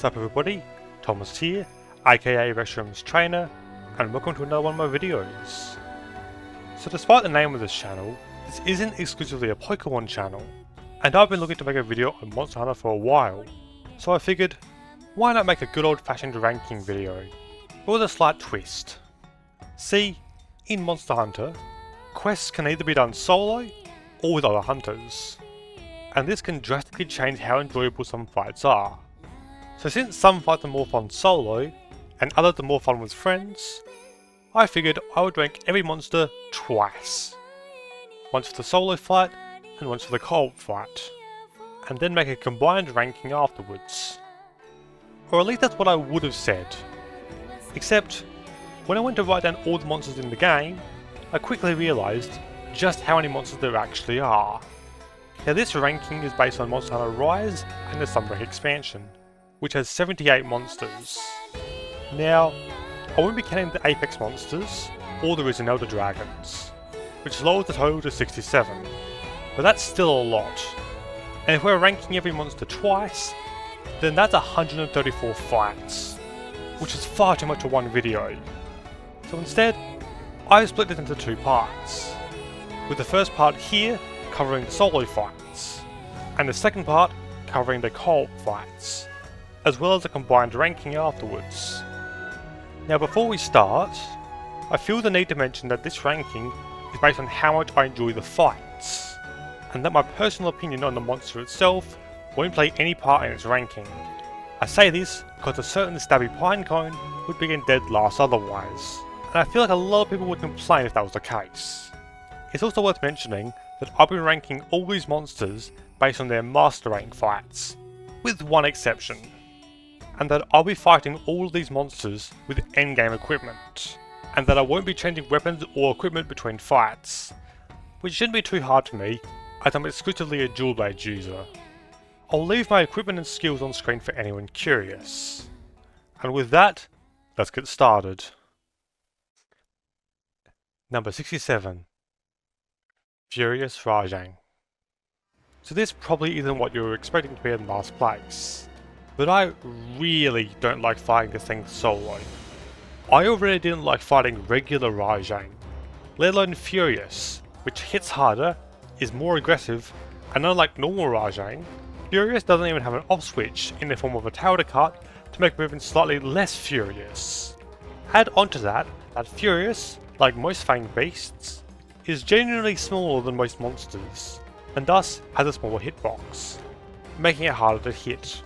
What's up everybody, Thomas here, aka Restroom's Trainer, and welcome to another one of my videos. So despite the name of this channel, this isn't exclusively a Pokemon channel, and I've been looking to make a video on Monster Hunter for a while, so I figured, why not make a good old fashioned ranking video, but with a slight twist. See, in Monster Hunter, quests can either be done solo, or with other hunters, and this can drastically change how enjoyable some fights are. So since some fights are more fun solo, and others are more fun with friends, I figured I would rank every monster twice. Once for the solo fight, and once for the co-op fight, and then make a combined ranking afterwards. Or at least that's what I would have said. Except, when I went to write down all the monsters in the game, I quickly realised just how many monsters there actually are. Now this ranking is based on Monster Hunter RISE and the Sunbreak expansion, which has 78 monsters. Now, I won't be counting the Apex monsters, or the Risen Elder Dragons, which lowers the total to 67, but that's still a lot. And if we're ranking every monster twice, then that's 134 fights, which is far too much for one video. So instead, I've split it into two parts, with the first part here covering the solo fights, and the second part covering the co-op fights, as well as a combined ranking afterwards. Now before we start, I feel the need to mention that this ranking is based on how much I enjoy the fights, and that my personal opinion on the monster itself won't play any part in its ranking. I say this because a certain stabby pinecone would be in dead last otherwise, and I feel like a lot of people would complain if that was the case. It's also worth mentioning that I've been ranking all these monsters based on their master rank fights, with one exception, and that I'll be fighting all of these monsters with endgame equipment, and that I won't be changing weapons or equipment between fights, which shouldn't be too hard for me as I'm exclusively a dual blade user. I'll leave my equipment and skills on screen for anyone curious. And with that, let's get started. Number 67. Furious Rajang. So this probably isn't what you were expecting to be in last place, but I really don't like fighting this thing solo. I already didn't like fighting regular Rajang, let alone Furious, which hits harder, is more aggressive, and unlike normal Rajang, Furious doesn't even have an off switch in the form of a Towder Cut to make movement slightly less furious. Add onto that Furious, like most fanged beasts, is genuinely smaller than most monsters, and thus has a smaller hitbox, making it harder to hit,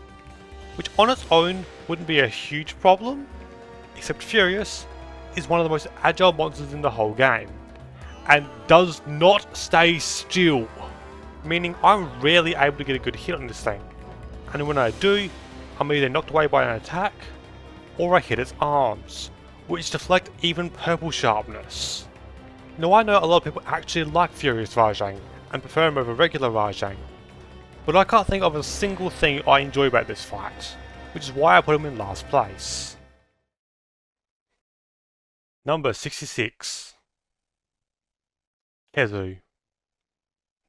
which on its own wouldn't be a huge problem, except Furious is one of the most agile monsters in the whole game, and does not stay still, meaning I'm rarely able to get a good hit on this thing, and when I do, I'm either knocked away by an attack, or I hit its arms, which deflect even purple sharpness. Now I know a lot of people actually like Furious Rajang and prefer him over regular Rajang, but I can't think of a single thing I enjoy about this fight, which is why I put him in last place. Number 66. Kezu.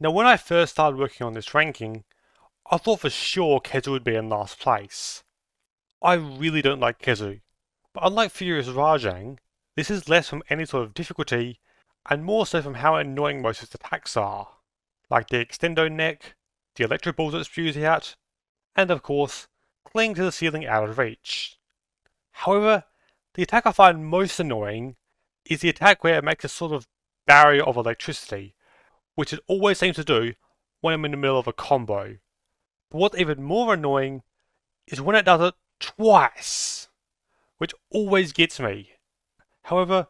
Now when I first started working on this ranking, I thought for sure Kezu would be in last place. I really don't like Kezu, but unlike Furious Rajang, this is less from any sort of difficulty and more so from how annoying most of its attacks are, like the extendo neck, the electro balls it spews out, and of course, clinging to the ceiling out of reach. However, the attack I find most annoying is the attack where it makes a sort of barrier of electricity, which it always seems to do when I'm in the middle of a combo. But what's even more annoying is when it does it twice, which always gets me. However,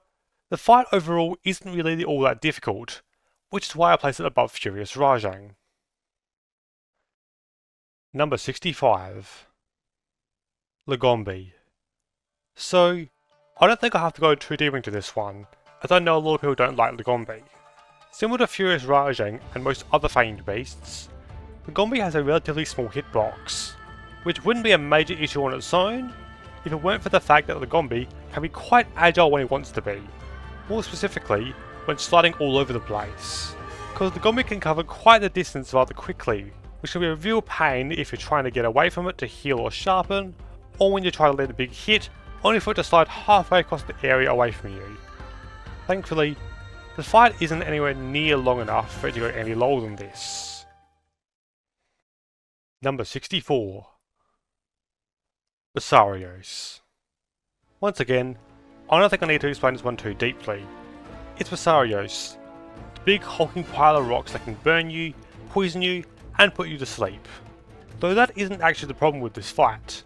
the fight overall isn't really all that difficult, which is why I place it above Furious Rajang. Number 65. Lagombi. So, I don't think I have to go too deep into this one, as I know a lot of people don't like Lagombi. Similar to Furious Rajang and most other fanged beasts, Lagombi has a relatively small hitbox, which wouldn't be a major issue on its own if it weren't for the fact that Lagombi can be quite agile when he wants to be. More specifically, when sliding all over the place, because the Lagombi can cover quite the distance rather quickly, which can be a real pain if you're trying to get away from it to heal or sharpen, or when you try to land a big hit, only for it to slide halfway across the area away from you. Thankfully, the fight isn't anywhere near long enough for it to go any longer than this. Number 64. Basarios. Once again, I don't think I need to explain this one too deeply. It's Basarios, the big hulking pile of rocks that can burn you, poison you, and put you to sleep. Though that isn't actually the problem with this fight.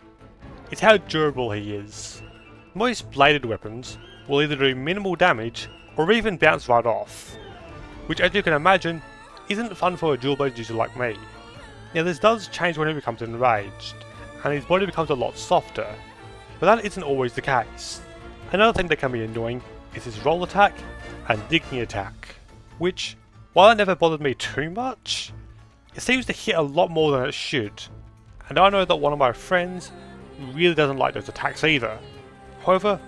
It's how durable he is. Most bladed weapons will either do minimal damage or even bounce right off, which as you can imagine isn't fun for a dual blade user like me. Now this does change when he becomes enraged, and his body becomes a lot softer, but that isn't always the case. Another thing that can be annoying is his roll attack and digging attack, which, while that never bothered me too much, it seems to hit a lot more than it should, and I know that one of my friends really doesn't like those attacks either. However,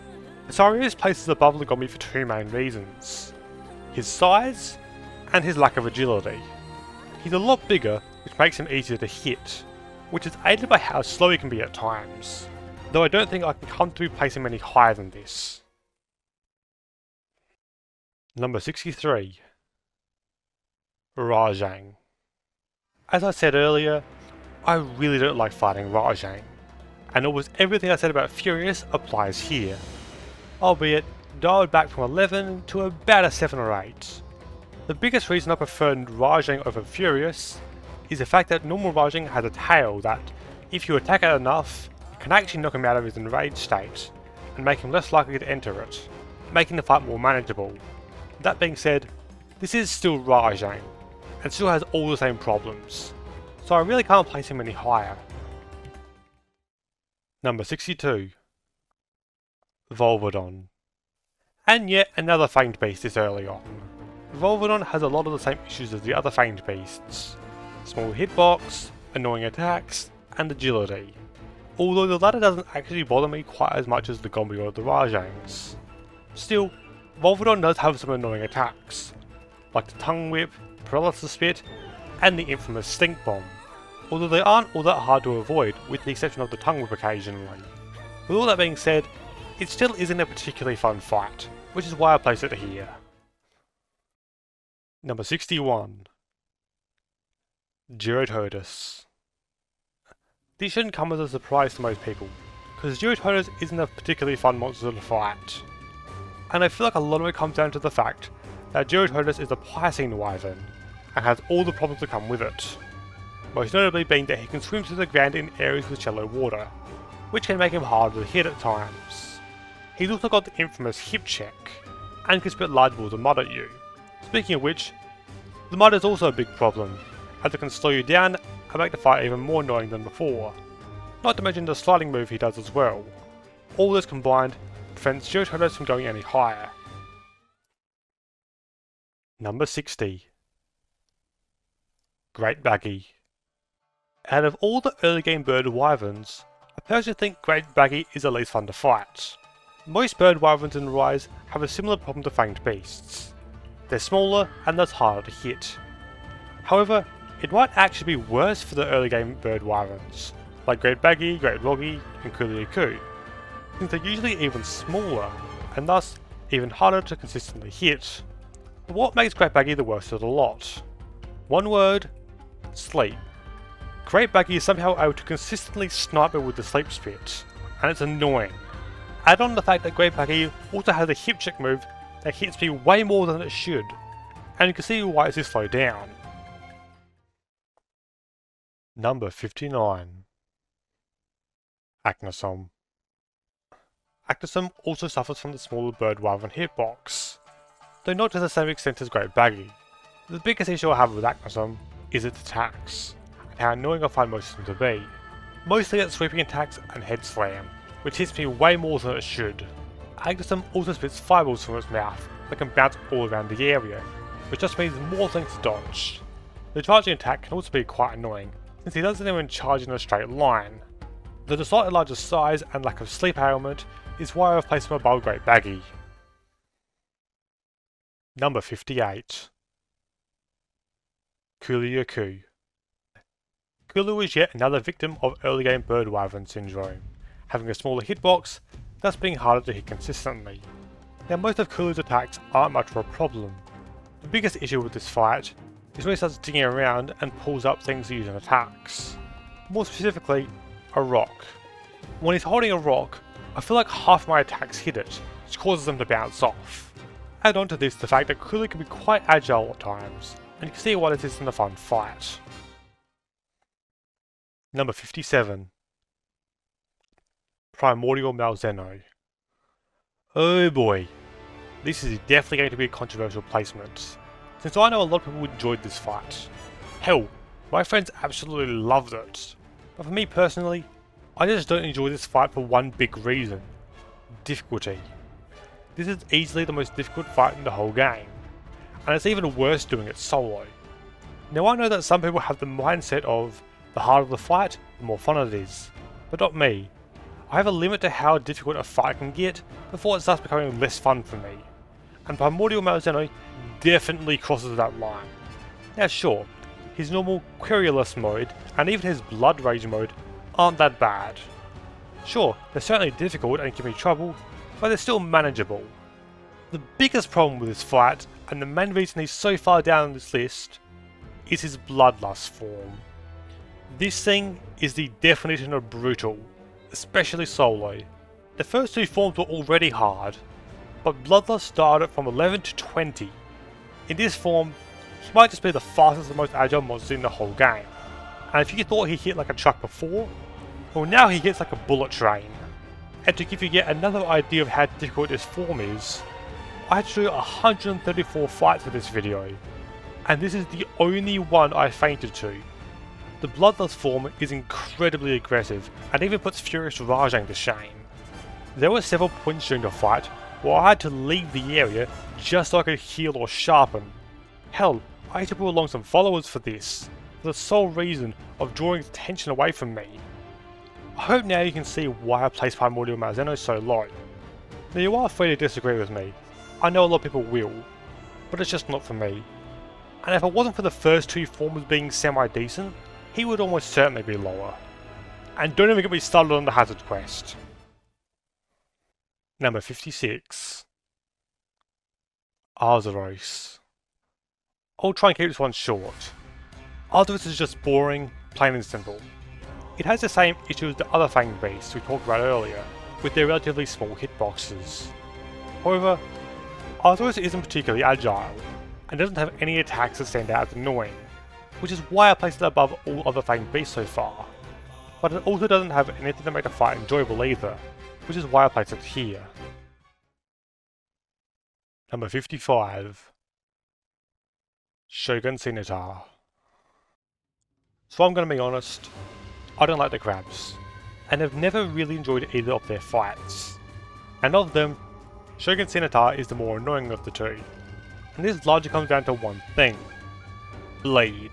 Basarios places above the Gombi for two main reasons: his size and his lack of agility. He's a lot bigger, which makes him easier to hit, which is aided by how slow he can be at times, though I don't think I can comfortably place him any higher than this. Number 63. Rajang. As I said earlier, I really don't like fighting Rajang, and almost everything I said about Furious applies here, albeit dialed back from 11 to about a 7 or 8. The biggest reason I prefer Rajang over Furious is the fact that normal Rajang has a tail that, if you attack it enough, can actually knock him out of his enraged state, and make him less likely to enter it, making the fight more manageable. That being said, this is still Rajang, and still has all the same problems, so I really can't place him any higher. Number 62. Volvodon. And yet another Fanged Beast this early on. Volvodon has a lot of the same issues as the other Fanged Beasts: small hitbox, annoying attacks, and agility. Although the latter doesn't actually bother me quite as much as the Gombi or the Rajangs. Still, Volvodon does have some annoying attacks, like the Tongue Whip, Paralysis Spit, and the infamous Stink Bomb, although they aren't all that hard to avoid with the exception of the Tongue Whip occasionally. With all that being said, it still isn't a particularly fun fight, which is why I place it here. Number 61. Gyrototus. This shouldn't come as a surprise to most people, because Gyrototus isn't a particularly fun monster to fight. And I feel like a lot of it comes down to the fact that Gyrototus is a Piscine Wyvern, and has all the problems that come with it. Most notably being that he can swim through the ground in areas with shallow water, which can make him harder to hit at times. He's also got the infamous hip check, and can spit large balls of mud at you. Speaking of which, the mud is also a big problem, as it can slow you down and make the fight even more annoying than before. Not to mention the sliding move he does as well. All this combined prevents Gyrototus from going any higher. Number 60. Great Baggy. Out of all the early game bird wyverns, I personally think Great Baggy is the least fun to fight. Most bird wyverns in Rise have a similar problem to Fanged Beasts. They're smaller and thus harder to hit. However, it might actually be worse for the early game bird wyverns, like Great Baggy, Great Roggy, and Kuliaku, since they're usually even smaller, and thus even harder to consistently hit. But what makes Great Baggy the worst of the lot? One word: sleep. Great Baggy is somehow able to consistently snipe me with the sleep spit, and it's annoying. Add on the fact that Great Baggy also has a hip check move that hits me way more than it should, and you can see why it's this slow down. Number 59. Aknosom. Aknosom also suffers from the smaller bird wyvern hitbox, though not to the same extent as Great Baggy. The biggest issue I have with Aknosom is its attacks, and how annoying I find most of them to be. Mostly its sweeping attacks and head slam, which hits me way more than it should. Aknosom also spits fireballs from its mouth that can bounce all around the area, which just means more things to dodge. The charging attack can also be quite annoying, since he doesn't even charge in a straight line. The slightly larger size and lack of sleep ailment is why I've placed him above Great Baggy. Number 58. Kuliaku. Kulu is yet another victim of early game bird wyvern syndrome, having a smaller hitbox, thus being harder to hit consistently. Now most of Kulu's attacks aren't much of a problem. The biggest issue with this fight is when he starts digging around and pulls up things to use in attacks. More specifically, a rock. When he's holding a rock, I feel like half my attacks hit it, which causes them to bounce off. Add on to this the fact that Kulu can be quite agile at times, and you can see why this isn't a fun fight. Number 57. Primordial Malzeno. Oh boy, this is definitely going to be a controversial placement, since I know a lot of people enjoyed this fight. Hell, my friends absolutely loved it, but for me personally, I just don't enjoy this fight for one big reason: difficulty. This is easily the most difficult fight in the whole game, and it's even worse doing it solo. Now I know that some people have the mindset of the harder the fight, the more fun it is, but not me. I have a limit to how difficult a fight can get before it starts becoming less fun for me, and Primordial Malzeno definitely crosses that line. Now sure, his normal Querulous mode and even his Blood Rage mode aren't that bad. Sure, they're certainly difficult and give me trouble, but they're still manageable. The biggest problem with this fight, and the main reason he's so far down on this list, is his Bloodlust form. This thing is the definition of brutal, especially solo. The first two forms were already hard, but Bloodlust started from 11 to 20. In this form, he might just be the fastest and most agile monster in the whole game, and if you thought he hit like a truck before, well now he hits like a bullet train. And to give you yet another idea of how difficult this form is, I had to do 134 fights for this video, and this is the only one I fainted to. The Bloodlust form is incredibly aggressive and even puts Furious Rajang to shame. There were several points during the fight where I had to leave the area just so I could heal or sharpen. Hell, I had to bring along some followers for this, for the sole reason of drawing attention away from me. I hope now you can see why I placed Primordial Malzeno so low. Now you are free to disagree with me, I know a lot of people will, but it's just not for me. And if it wasn't for the first two forms being semi-decent, he would almost certainly be lower. And don't even get me started on the Hazard Quest. Number 56. Arzuros. I'll try and keep this one short. Arzuros is just boring, plain and simple. It has the same issue as the other Fang beasts we talked about earlier, with their relatively small hitboxes. However, Arzuros isn't particularly agile, and doesn't have any attacks that stand out as annoying, which is why I placed it above all other Fang beasts so far. But it also doesn't have anything to make the fight enjoyable either, which is why I placed it here. Number 55. Shogun Scimitar. So I'm going to be honest, I don't like the crabs, and have never really enjoyed either of their fights. And of them, Shogun Scimitar is the more annoying of the two, and this largely comes down to one thing: bleed.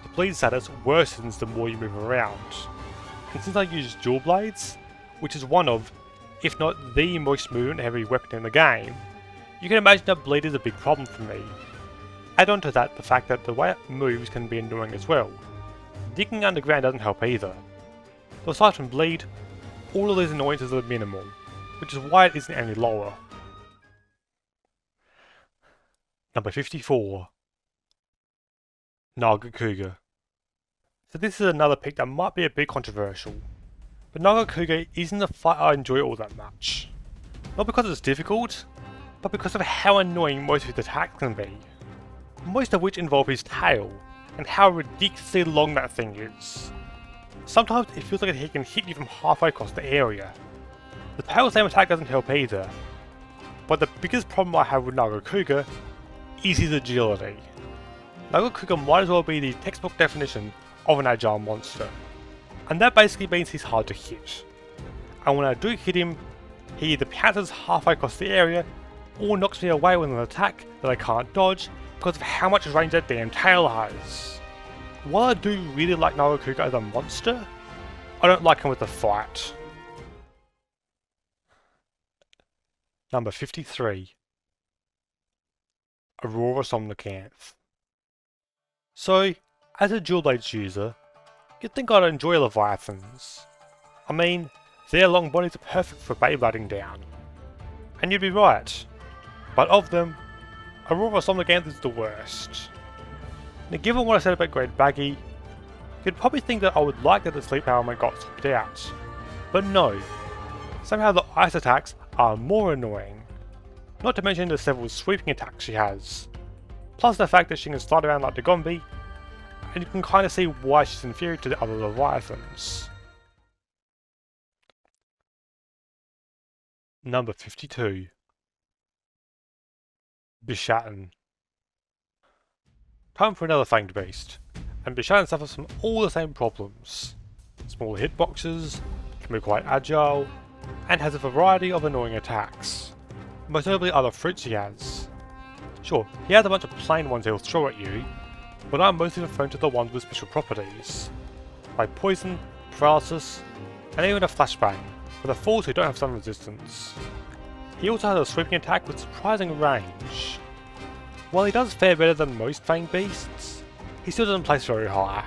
The bleed status worsens the more you move around, and since I use dual blades, which is one of, if not the most movement heavy weapon in the game, you can imagine that bleed is a big problem for me. Add on to that the fact that the way it moves can be annoying as well. Digging underground doesn't help either. But aside from bleed, all of these annoyances are minimal, which is why it isn't any lower. Number 54. Nagakuga. So this is another pick that might be a bit controversial, but Nagakuga isn't a fight I enjoy all that much. Not because it's difficult, but because of how annoying most of his attacks can be. Most of which involve his tail, and how ridiculously long that thing is. Sometimes it feels like he can hit you from halfway across the area. The tail slam attack doesn't help either, but the biggest problem I have with Nagakuga is his agility. Nagakuga might as well be the textbook definition of an agile monster, and that basically means he's hard to hit. And when I do hit him, he either pounces halfway across the area, or knocks me away with an attack that I can't dodge because of how much range that damn tail has. While I do really like Nagakuga as a monster, I don't like him with the fight. Number 53. Aurora Somnicanth. So, as a dual blades user, you'd think I'd enjoy Leviathans. I mean, Their long bodies are perfect for Beyblading down. And you'd be right, but of them, Aurora Somnoganthe is the worst. Now given what I said about Great Baggy, you'd probably think that I would like that the sleep element got swapped out. But no, somehow the ice attacks are more annoying. Not to mention the several sweeping attacks she has. Plus the fact that she can slide around like the Gombi, and you can kinda see why she's inferior to the other Leviathans. Number 52. Bishaten. Time for another Fanged Beast, and Bishaten suffers from all the same problems. Small hitboxes, can be quite agile, and has a variety of annoying attacks. Most notably are the fruits he has. Sure, he has a bunch of plain ones he'll throw at you, but I'm mostly referring to the ones with special properties, like poison, paralysis, and even a flashbang, for the fools who don't have stun resistance. He also has a sweeping attack with surprising range. While he does fare better than most Fanged Beasts, he still doesn't place very high.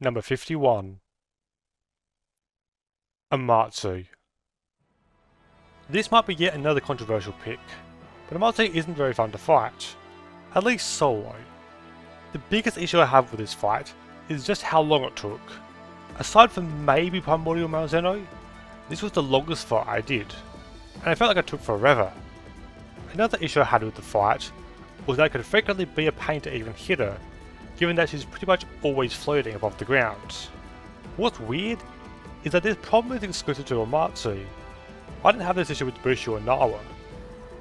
Number 51. Amatsu. This might be yet another controversial pick, but Amatsu isn't very fun to fight, at least solo. The biggest issue I have with this fight is just how long it took. Aside from maybe Primordial Malzeno, this was the longest fight I did, and I felt like it took forever. Another issue I had with the fight was that it could frequently be a pain to even hit her, given that she's pretty much always floating above the ground. What's weird is that this problem is exclusive to Amatsu. I didn't have this issue with Bushu or Nawa,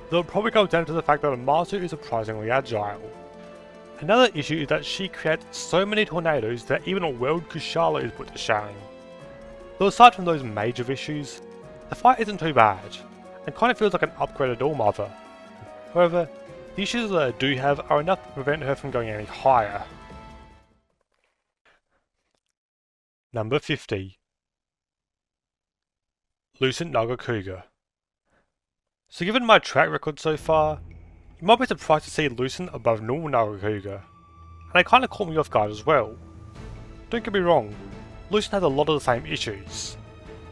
though it probably comes down to the fact that Amatsu is surprisingly agile. Another issue is that she creates so many tornadoes that even a World Kushala is put to shame. Though aside from those major issues, the fight isn't too bad, and kind of feels like an upgraded Allmother. However, the issues that I do have are enough to prevent her from going any higher. Number 50. Lucent Nagakuga. So given my track record so far, you might be surprised to see Lucent above normal Nagakuga, and it kinda caught me off guard as well. Don't get me wrong, Lucent has a lot of the same issues,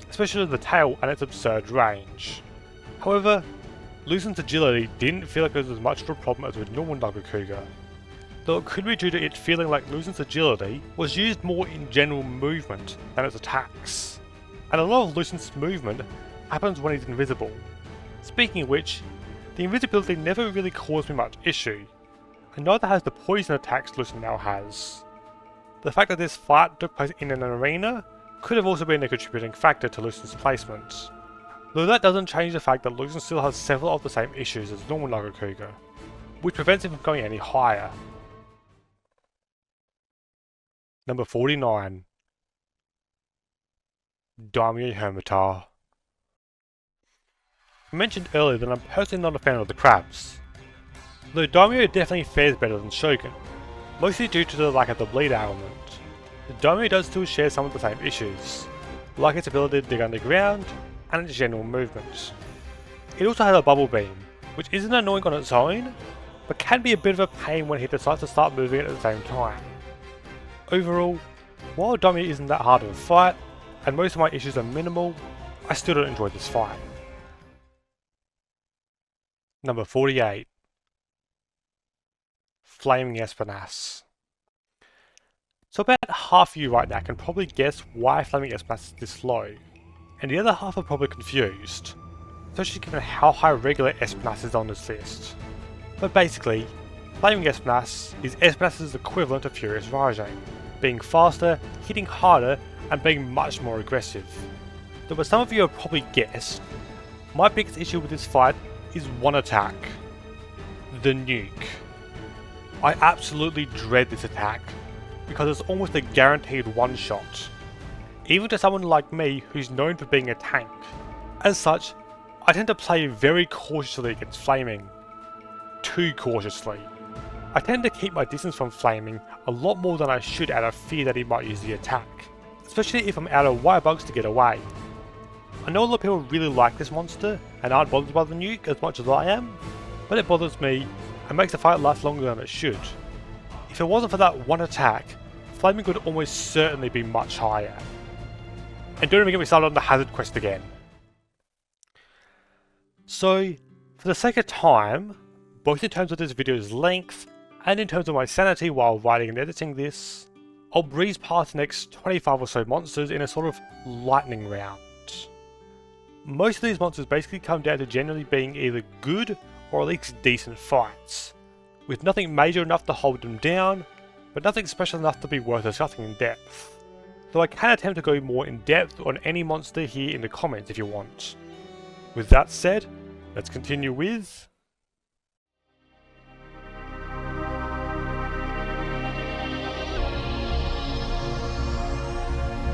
especially the tail and its absurd range. However, Lucent's agility didn't feel like it was as much of a problem as with normal Nagakuga, though it could be due to it feeling like Lucent's agility was used more in general movement than its attacks, and a lot of Lucent's movement happens when he's invisible. Speaking of which, the invisibility never really caused me much issue, and neither has the poison attacks Lucent now has. The fact that this fight took place in an arena could have also been a contributing factor to Lucent's placement, though that doesn't change the fact that Lucent still has several of the same issues as normal Nagakuga, which prevents him from going any higher. Number 49. Daimyo Hermitar. I mentioned earlier that I'm personally not a fan of the crabs, though Daimyo definitely fares better than Shogun, mostly due to the lack of the bleed element. The Daimyo does still share some of the same issues, like its ability to dig underground and its general movement. It also has a bubble beam, which isn't annoying on its own, but can be a bit of a pain when he decides to start moving at the same time. Overall, while Daimyo isn't that hard of a fight, and most of my issues are minimal, I still don't enjoy this fight. Number 48. Flaming Espinas. So about half of you right now can probably guess why Flaming Espinas is this low, and the other half are probably confused, especially given how high regular Espinas is on this list. But basically, Flaming Espinas is Espinas' equivalent of Furious Rajang, being faster, hitting harder, and being much more aggressive. Though as some of you have probably guessed, my biggest issue with this fight is one attack: the nuke. I absolutely dread this attack, because it's almost a guaranteed one-shot, even to someone like me who's known for being a tank. As such, I tend to play very cautiously against Flaming. Too cautiously. I tend to keep my distance from Flaming a lot more than I should out of fear that he might use the attack, especially if I'm out of wire bugs to get away. I know a lot of people really like this monster and aren't bothered by the nuke as much as I am, but it bothers me and makes the fight last longer than it should. If it wasn't for that one attack, flaming would almost certainly be much higher. And don't even get me started on the hazard quest again. So, for the sake of time, both in terms of this video's length and in terms of my sanity while writing and editing this, I'll breeze past the next 25 or so monsters in a sort of lightning round. Most of these monsters basically come down to generally being either good or at least decent fights, with nothing major enough to hold them down, but nothing special enough to be worth discussing in depth. Though I can attempt to go more in depth on any monster here in the comments if you want. With that said, let's continue with...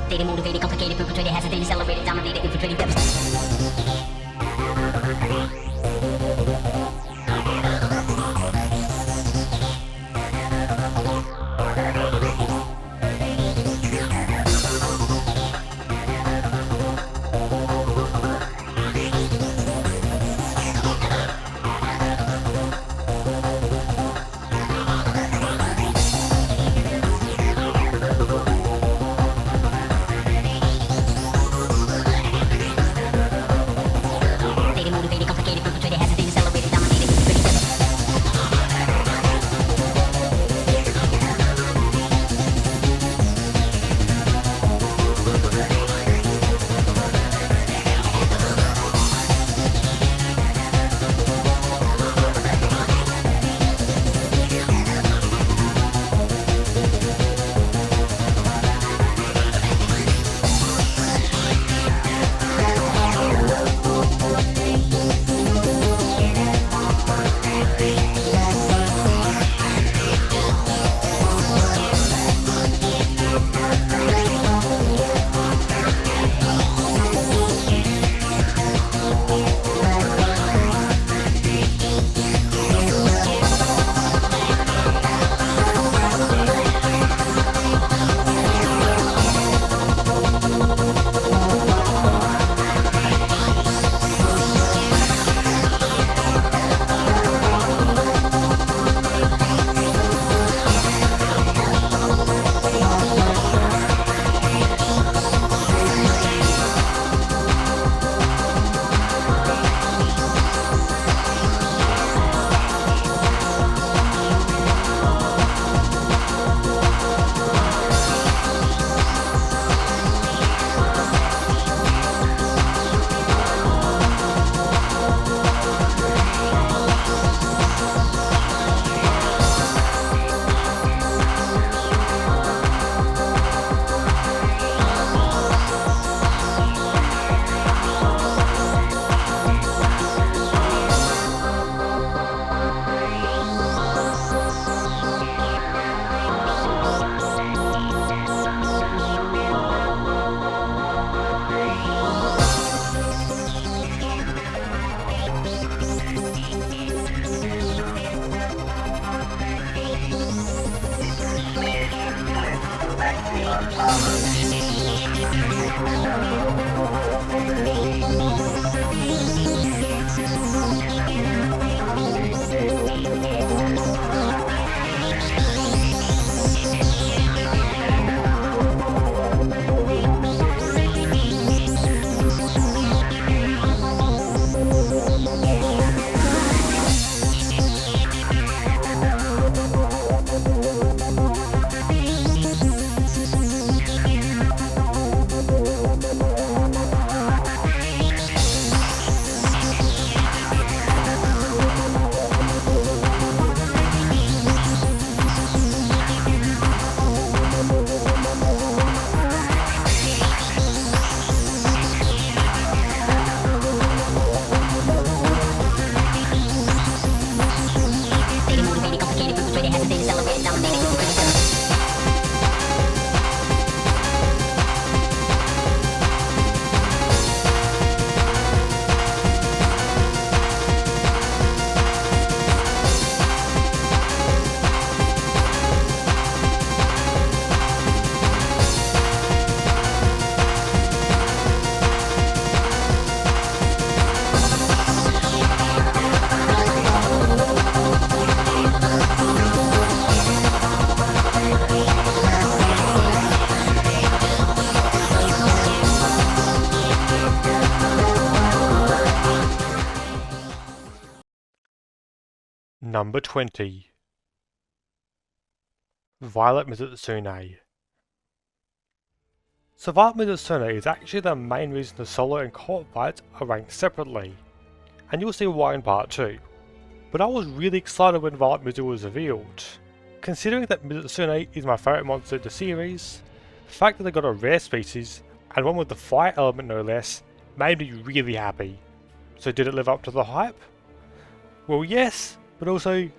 Dated, motivated, complicated, perpetrated, hesitated, accelerated, dominated, infiltrated, devastated. Number 20. Violet Mizutsune. So Violet Mizutsune is actually the main reason the solo and co-op fights are ranked separately, and you'll see why in part 2. But I was really excited when Violet Mizu was revealed. Considering that Mizutsune is my favourite monster in the series, the fact that they got a rare species, and one with the fire element no less, made me really happy. So did it live up to the hype? Well yes, but also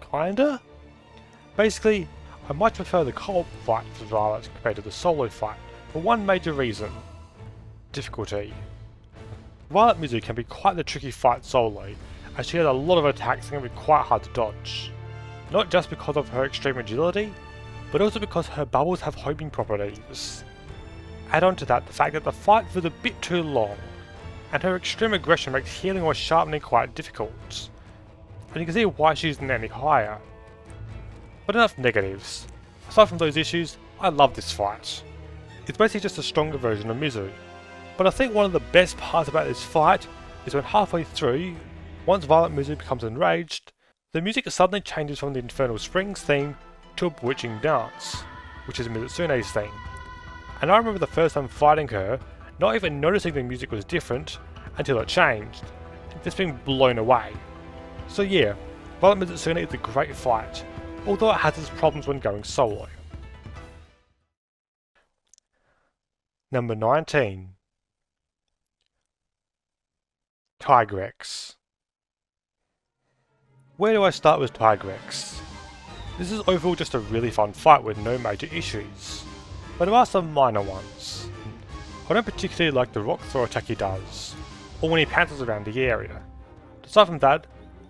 kinda? Basically, I much prefer the co-op fight for Violet compared to the solo fight, for one major reason: difficulty. Violet Mizu can be quite the tricky fight solo, as she has a lot of attacks that can be quite hard to dodge. Not just because of her extreme agility, but also because her bubbles have homing properties. Add on to that the fact that the fight was a bit too long, and her extreme aggression makes healing or sharpening quite difficult. And you can see why she isn't any higher. But enough negatives. Aside from those issues, I love this fight. It's basically just a stronger version of Mizu. But I think one of the best parts about this fight is when halfway through, once Violet Mizu becomes enraged, the music suddenly changes from the Infernal Springs theme to a bewitching dance, which is Mizutsune's theme. And I remember the first time fighting her, not even noticing the music was different until it changed, just being blown away. So yeah, Violet Mizutsune is a great fight, although it has its problems when going solo. Number 19. Tigrex. Where do I start with Tigrex? This is overall just a really fun fight with no major issues, but there are some minor ones. I don't particularly like the rock throw attack he does, or when he pounces around the area. Aside from that,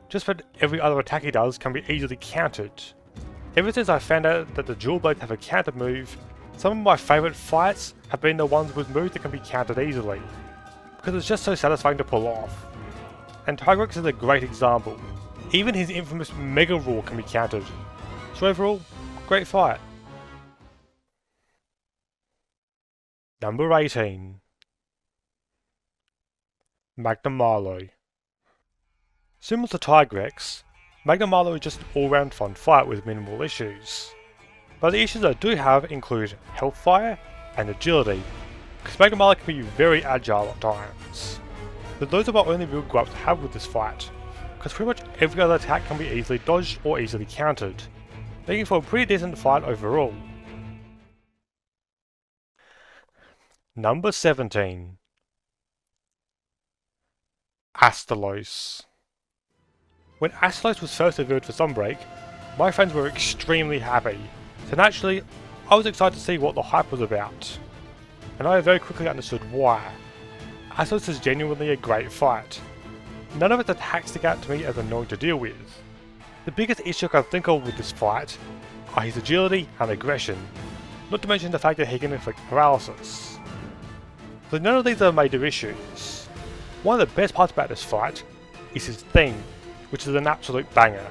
just about every other attack he does can be easily countered. Ever since I found out that the dual blades have a counter move, some of my favourite fights have been the ones with moves that can be countered easily, because it's just so satisfying to pull off. And Tigrex is a great example. Even his infamous Mega Roar can be countered. So overall, great fight. Number 18. Magnum Marlowe. Similar to Tigrex, Magnum Marlowe is just an all-round fun fight with minimal issues. But the issues I do have include health fire and agility, because Magnum Marlowe can be very agile at times. But those are my only real gripes I have with this fight, because pretty much every other attack can be easily dodged or easily countered, making for a pretty decent fight overall. Number 17. Astalos. When Astalos was first revealed for Sunbreak, my friends were extremely happy, so naturally I was excited to see what the hype was about. And I very quickly understood why. Astalos is genuinely a great fight. None of its attacks stick out to me as annoying to deal with. The biggest issue I can think of with this fight are his agility and aggression, not to mention the fact that he can inflict paralysis. So none of these are major issues. One of the best parts about this fight is his theme, which is an absolute banger.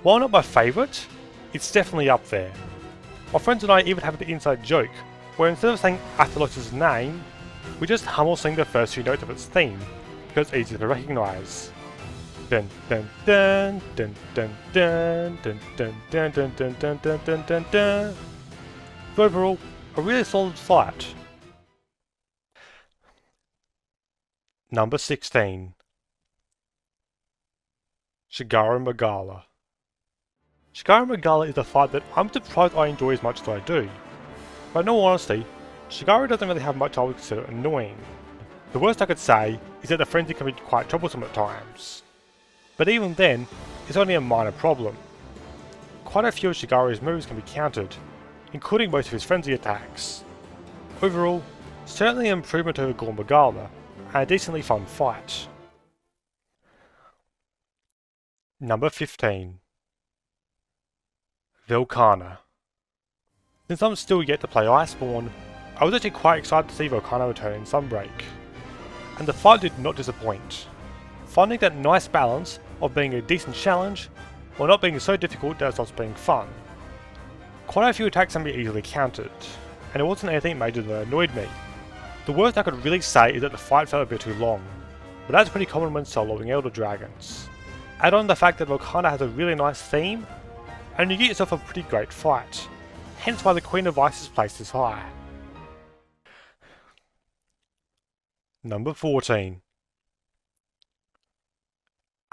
While not my favourite, it's definitely up there. My friends and I even have the inside joke, where instead of saying Astalos' name, we just hum or sing the first few notes of its theme, because it's easy to recognise. Dun dun dun dun dun dun dun dun dun dun dun dun dun dun dun dun. So overall, a really solid fight. Number 16. Shigaro Magala. Shigaro Magala is a fight that I'm surprised I enjoy as much as I do. But in all honesty, Shigaro doesn't really have much I would consider annoying. The worst I could say is that the frenzy can be quite troublesome at times. But even then, it's only a minor problem. Quite a few of Shigaro's moves can be countered, including most of his frenzy attacks. Overall, certainly an improvement over Gore Magala, and a decently fun fight. Number 15. Velkhana. Since I'm still yet to play Iceborne, I was actually quite excited to see Velkhana return in Sunbreak. And the fight did not disappoint, finding that nice balance of being a decent challenge while not being so difficult that it stops being fun. Quite a few attacks can be easily countered, and it wasn't anything major that annoyed me. The worst I could really say is that the fight felt a bit too long, but that's pretty common when soloing Elder Dragons. Add on the fact that Volcana has a really nice theme, and you get yourself a pretty great fight, hence why the Queen of Ice is placed this high. Number 14.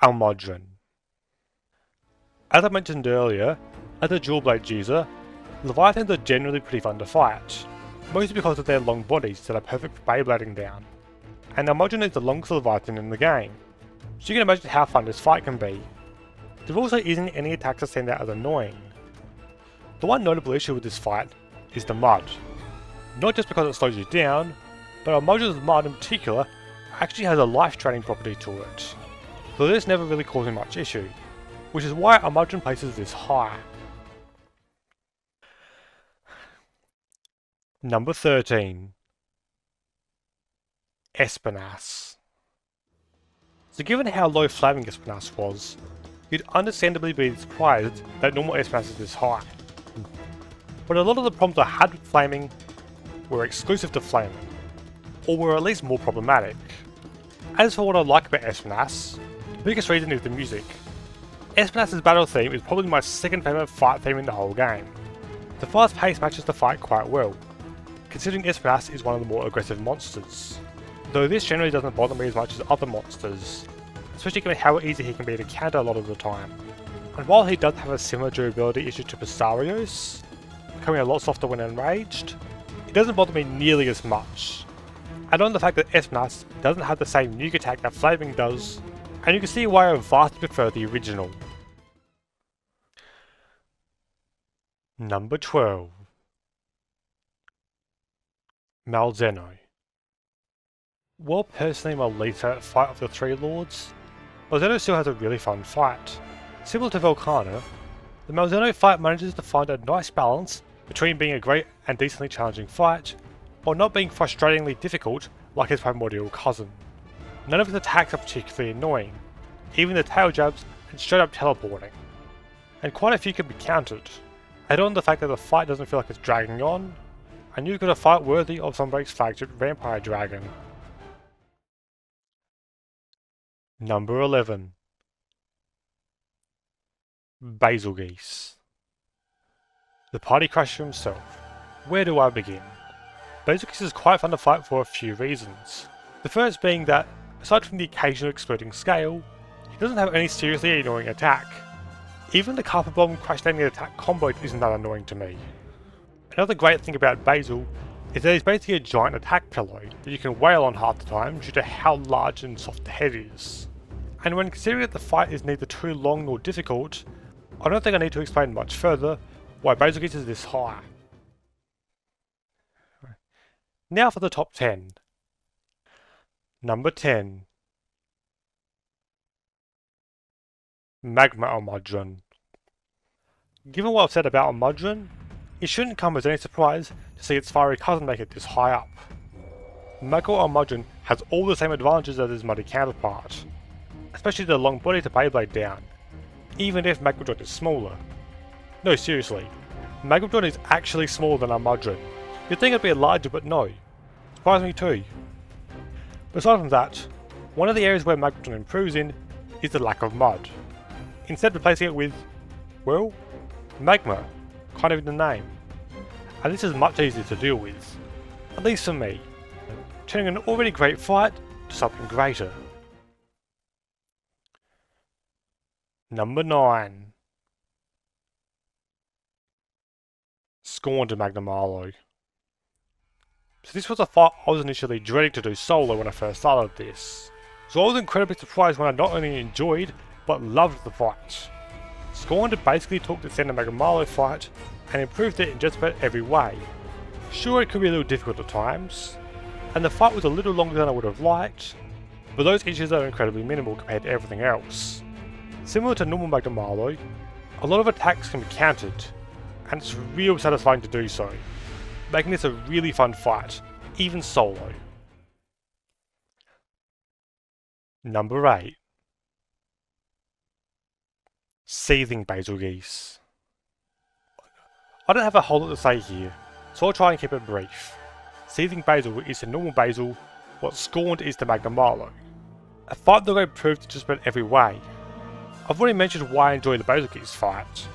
Almudron. As I mentioned earlier, as a dual blade user, Leviathans are generally pretty fun to fight, mostly because of their long bodies that are perfect for Beyblading down, and Almudron is the longest Leviathan in the game, so you can imagine how fun this fight can be. There also isn't any attacks that stand out as annoying. The one notable issue with this fight is the mud, not just because it slows you down, but Almudron's mud in particular actually has a life draining property to it, so this never really caused me much issue, which is why Almudron places this high. Number 13. Espinas. So given how low Flaming Espinas was, you'd understandably be surprised that normal Espinas is this high. But a lot of the problems I had with Flaming were exclusive to Flaming, or were at least more problematic. As for what I like about Espinas, the biggest reason is the music. Espinas's battle theme is probably my second favourite fight theme in the whole game. The fast pace matches the fight quite well, considering Espinas is one of the more aggressive monsters, though this generally doesn't bother me as much as other monsters, especially given how easy he can be to counter a lot of the time. And while he does have a similar durability issue to Pistarios, becoming a lot softer when enraged, it doesn't bother me nearly as much. Add on the fact that Espinas doesn't have the same nuke attack that Flaming does, and you can see why I vastly prefer the original. Number 12. Malzeno. While personally my least favourite fight of the three lords, Malzeno still has a really fun fight. Similar to Volcana, the Malzeno fight manages to find a nice balance between being a great and decently challenging fight, while not being frustratingly difficult like his primordial cousin. None of his attacks are particularly annoying, even the tail jabs and straight up teleporting, and quite a few can be countered. Add on the fact that the fight doesn't feel like it's dragging on, and you've got a fight worthy of Sunbreak's flagship Vampire Dragon. Number 11. Basilgeuse. The party crasher himself. Where do I begin? Basilgeuse is quite fun to fight for a few reasons. The first being that, aside from the occasional exploding scale, he doesn't have any seriously annoying attack. Even the Carpet Bomb crash landing attack combo isn't that annoying to me. Another great thing about Basil is that he's basically a giant attack pillow that you can wail on half the time due to how large and soft the head is. And when considering that the fight is neither too long nor difficult, I don't think I need to explain much further why Basilgeuse is this high. Now for the top 10. Number 10. Magma Almudron. Given what I've said about Almudron, it shouldn't come as any surprise to see its fiery cousin make it this high up. Magma Almudron has all the same advantages as his muddy counterpart, especially the long body to Beyblade down, even if Magmadron is smaller. No, seriously, Magmadron is actually smaller than Almudron. You'd think it'd be larger, but no. Surprised me too. But aside from that, one of the areas where Magmadron improves in is the lack of mud. Instead replacing it with, well, magma, kind of in the name. And this is much easier to deal with, at least for me, turning an already great fight to something greater. Number 9. Scorned Magnum Arlo. So this was a fight I was initially dreading to do solo when I first started this. So I was incredibly surprised when I not only enjoyed, but loved the fight. Scorned basically took the standard Magnum Arlo fight and improved it in just about every way. Sure, it could be a little difficult at times, and the fight was a little longer than I would have liked, but those issues are incredibly minimal compared to everything else. Similar to normal Magnum Arlo, a lot of attacks can be countered, and it's real satisfying to do so, making this a really fun fight, even solo. Number 8. Seething Basilgeuse. I don't have a whole lot to say here, so I'll try and keep it brief. Seething Basil is to normal Basil what Scorned is to Magnum Arlo. A fight that I improved in just about every way. I've already mentioned why I enjoy the Basilgeese fight,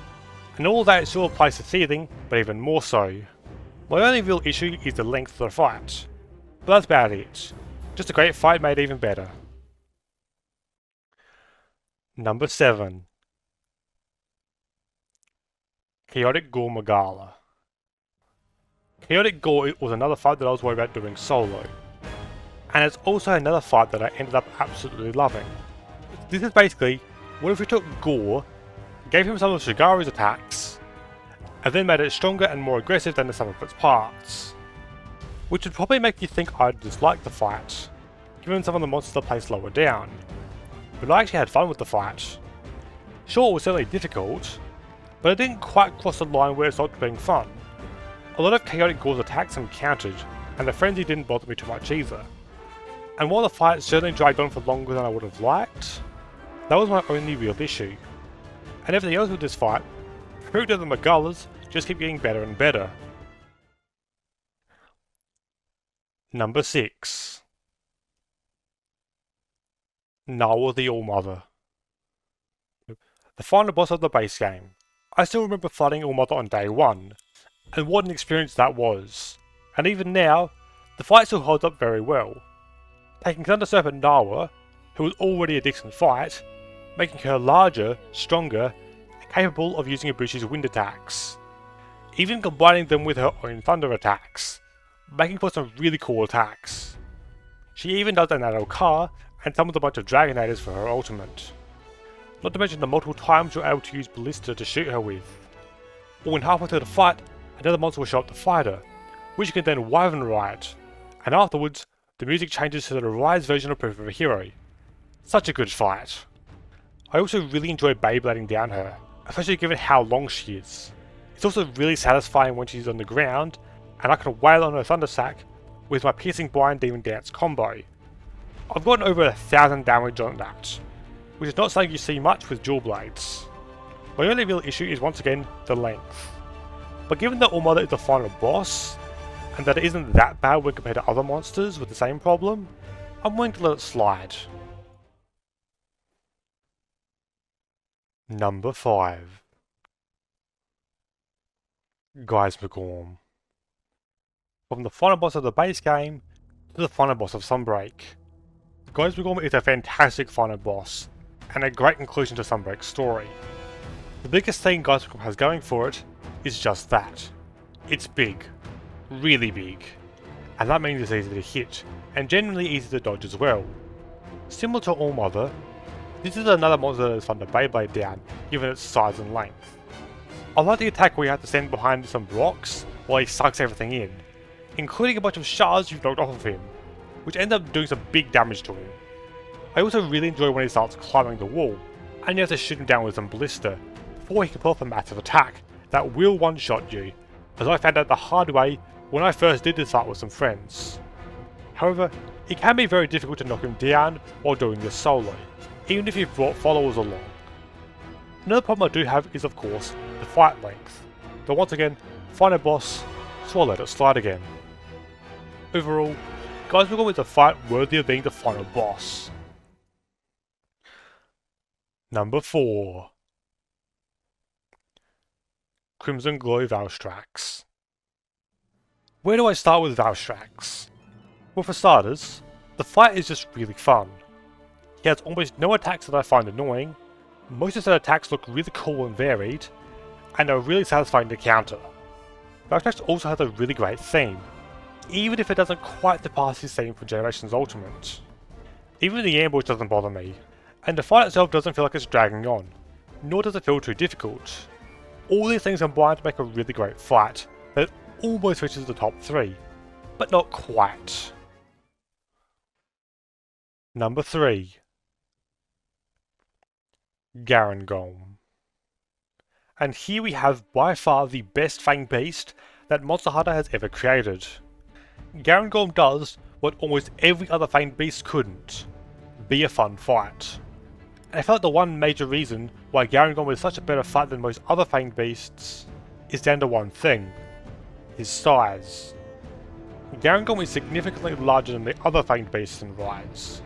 and all that still applies to Thieving, but even more so. My only real issue is the length of the fight, but that's about it. Just a great fight made even better. Number 7. Chaotic Gore Magala. Chaotic Gore was another fight that I was worried about doing solo, and it's also another fight that I ended up absolutely loving. This is basically, what if we took Gore, gave him some of Shigari's attacks, and then made it stronger and more aggressive than the sum of its parts? Which would probably make you think I'd dislike the fight, given some of the monsters are placed lower down. But I actually had fun with the fight. Sure, it was certainly difficult, but it didn't quite cross the line where it stopped being fun. A lot of Chaotic Gore's attacks I'm countered, and the frenzy didn't bother me too much either. And while the fight certainly dragged on for longer than I would have liked, that was my only real issue. And everything else with this fight proved that the Magalas just keep getting better and better. Number 6. Nawa the All-Mother. The final boss of the base game. I still remember fighting All-Mother on day 1, and what an experience that was. And even now, the fight still holds up very well. Taking Thunder Serpent Nawa, who was already a decent fight, making her larger, stronger, and capable of using Ibushi's wind attacks. Even combining them with her own thunder attacks, making for some really cool attacks. She even does an Car and summons a bunch of Dragonators for her ultimate. Not to mention the multiple times you're able to use Ballista to shoot her with. Or when halfway through the fight, another monster will show up to fight her, which you can then Wyvern ride, and afterwards, the music changes to the RISE version of Proof of a Hero. Such a good fight. I also really enjoy Beyblading down her, especially given how long she is. It's also really satisfying when she's on the ground, and I can wail on her Thunder Sack with my Piercing Blind Demon Dance combo. I've gotten over 1,000 damage on that, which is not something you see much with dual blades. My only real issue is once again the length. But given that All-Mother is the final boss, and that it isn't that bad when compared to other monsters with the same problem, I'm willing to let it slide. Number 5. Geismagorm. From the final boss of the base game to the final boss of Sunbreak. Geismagorm is a fantastic final boss, and a great conclusion to Sunbreak's story. The biggest thing Geismagorm has going for it is just that. It's big. Really big. And that means it's easy to hit, and generally easy to dodge as well. Similar to All-Mother, this is another monster that is fun to Beyblade down, given its size and length. I like the attack where you have to stand behind some rocks while he sucks everything in, including a bunch of shards you've knocked off of him, which end up doing some big damage to him. I also really enjoy when he starts climbing the wall, and you have to shoot him down with some Ballista before he can pull off a massive attack that will one-shot you, as I found out the hard way when I first did this fight with some friends. However, it can be very difficult to knock him down while doing this solo, even if you've brought followers along. Another problem I do have is of course the fight length, but once again, final boss, so I'll let it slide again. Overall, Geismagorm is a fight worthy of being the final boss. Number 4. Crimson Glow Valstrax. Where do I start with Valstrax? Well, for starters, the fight is just really fun. He has almost no attacks that I find annoying, most of his attacks look really cool and varied, and are really satisfying to counter. Valstrax also has a really great theme, even if it doesn't quite surpass his theme from Generation's Ultimate. Even the ambush doesn't bother me, and the fight itself doesn't feel like it's dragging on, nor does it feel too difficult. All these things combine to make a really great fight that almost reaches the top 3, but not quite. Number 3. Garangolm. And here we have by far the best Fanged Beast that Monster Hunter has ever created. Garangolm does what almost every other Fanged Beast couldn't: be a fun fight. And I felt the one major reason why Garangolm is such a better fight than most other Fanged Beasts is down to one thing: his size. Garangolm is significantly larger than the other Fanged Beasts in RISE,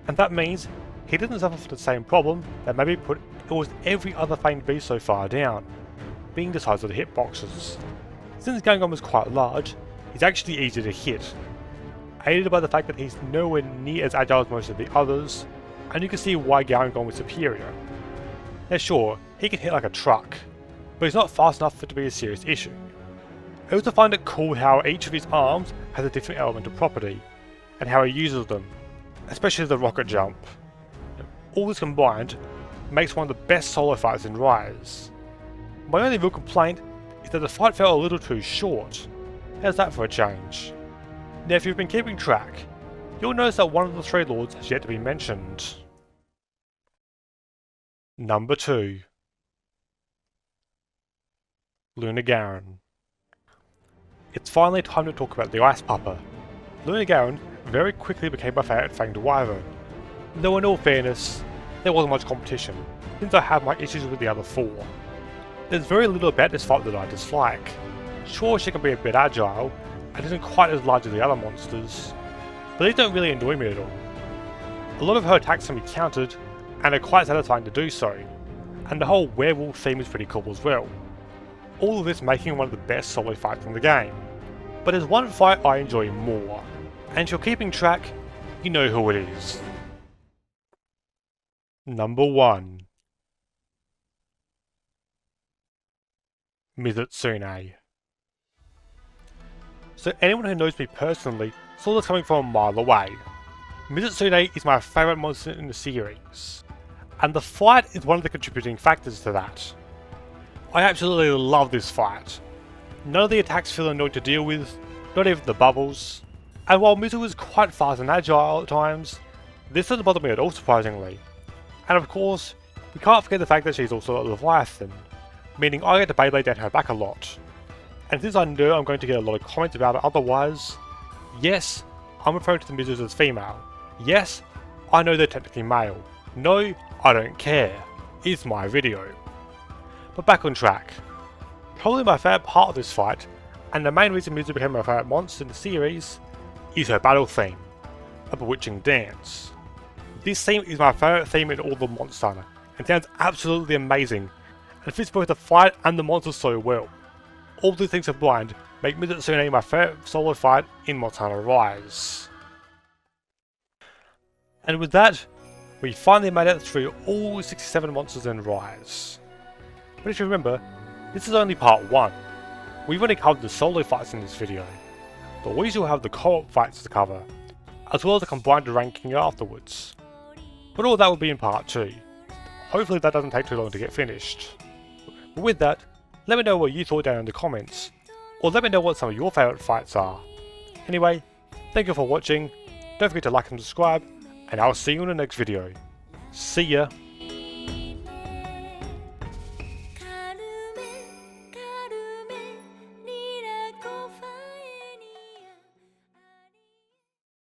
and that means he doesn't suffer from the same problem that maybe put it was every other famed beast so far down, being the size of the hitboxes. Since Gangon was quite large, he's actually easy to hit, aided by the fact that he's nowhere near as agile as most of the others, and you can see why Gangon was superior. Now sure, he can hit like a truck, but he's not fast enough for it to be a serious issue. I also find it cool how each of his arms has a different elemental property, and how he uses them, especially the rocket jump. All this combined makes one of the best solo fights in RISE. My only real complaint is that the fight felt a little too short. How's that for a change? Now if you've been keeping track, you'll notice that one of the three lords has yet to be mentioned. Number 2. Lunar Garen. It's finally time to talk about the Ice Pupper. Lunar Garen very quickly became my favourite fanged wyvern, though in all fairness, there wasn't much competition, since I have my issues with the other 4. There's very little about this fight that I dislike. Sure, she can be a bit agile, and isn't quite as large as the other monsters, but these don't really annoy me at all. A lot of her attacks can be countered, and are quite satisfying to do so, and the whole werewolf theme is pretty cool as well. All of this making one of the best solo fights in the game. But there's one fight I enjoy more, and if you're keeping track, you know who it is. Number 1. Mizutsune. So anyone who knows me personally saw this coming from a mile away. Mizutsune is my favourite monster in the series, and the fight is one of the contributing factors to that. I absolutely love this fight. None of the attacks feel annoying to deal with, not even the bubbles, and while Mizu is quite fast and agile at times, this doesn't bother me at all surprisingly. And of course, we can't forget the fact that she's also a Leviathan, meaning I get to Beyblade down her back a lot. And since I know I'm going to get a lot of comments about it otherwise, yes, I'm referring to the Mizus as female. Yes, I know they're technically male. No, I don't care. It's my video. But back on track. Probably my favourite part of this fight, and the main reason Mizu became my favourite monster in the series, is her battle theme, a bewitching dance. This theme is my favourite theme in all the Monster Hunter, and sounds absolutely amazing, and fits both the fight and the monsters so well. All these things combined make Mizutsune my favourite solo fight in Monster Hunter RISE. And with that, we finally made it through all 67 monsters in RISE. But if you remember, this is only part 1. We've only covered the solo fights in this video, but we still have the co-op fights to cover, as well as a combined ranking afterwards. But all that will be in part 2. Hopefully that doesn't take too long to get finished. But with that, let me know what you thought down in the comments, or let me know what some of your favourite fights are. Anyway, thank you for watching, don't forget to like and subscribe, and I'll see you in the next video. See ya!